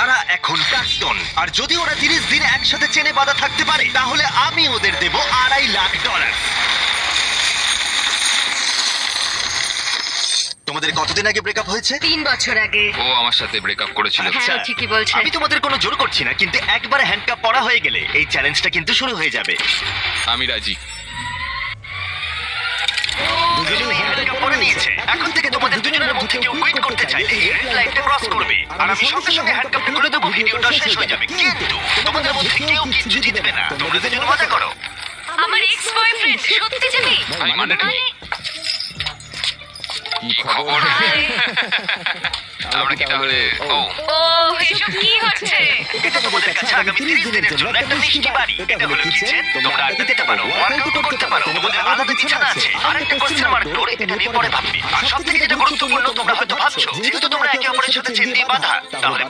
তারা এখন প্রাক্তন, আর যদি ওরা 30 দিন একসাথে চেনে বাঁধা থাকতে পারে তাহলে আমি ওদের দেব $2.5 লাখ। তোমাদের কতদিন আগে ব্রেকআপ হয়েছে? 3 বছর আগে। ও আমার সাথে ব্রেকআপ করেছিল। হ্যাঁ, ও ঠিকই বলছে। আমি তোমাদের কোনো জোর করছি না, কিন্তু একবার হ্যান্ডকাপ পরা হয়ে গেলে এই চ্যালেঞ্জটা কিন্তু শুরু হয়ে যাবে। আমি রাজি। দুজনেই হ্যান্ডকাপ পরে নিয়েছে। এখন থেকে তোমাদের দুজনের মধ্যে কেউ কুইট করতে চাইলে এই রেড লাইনটা ক্রস করবে, আর আমি সঙ্গে সঙ্গে হ্যান্ডকাপটা খুলে দেবো, ভিডিওটা শেষ হয়ে যাবে। কিন্তু তোমাদের মধ্যে কেউ কিচ্ছু জিতবে না। তোমরা দুজন মজা করো। আমার এক্স বয়ফ্রেন্ড সত্যি জানি। ভাই মানে কি খবর? আমরা কি তাহলে ও ও এসব কি হচ্ছে? এটা তোমাদের কাছে আগামী 30 দিনের জন্য একটা মিষ্টি বাড়ি। এটা হলো কিচেন, তোমরা আড্ডা দিতে পারো, ওয়ার্কআউট করতে পারো, তোমাদের আলাদা বিছানা আছে। আর একটা কোয়েশ্চেন মার্ক ডোর, এটা নিয়ে পরে ভাববে। আর সবথেকে যেটা গুরুত্বপূর্ণ, তোমরা হয়তো ভাবছো যেহেতু তোমরা একে অপরের সাথে চেন দিয়ে বাঁধা, তাহলে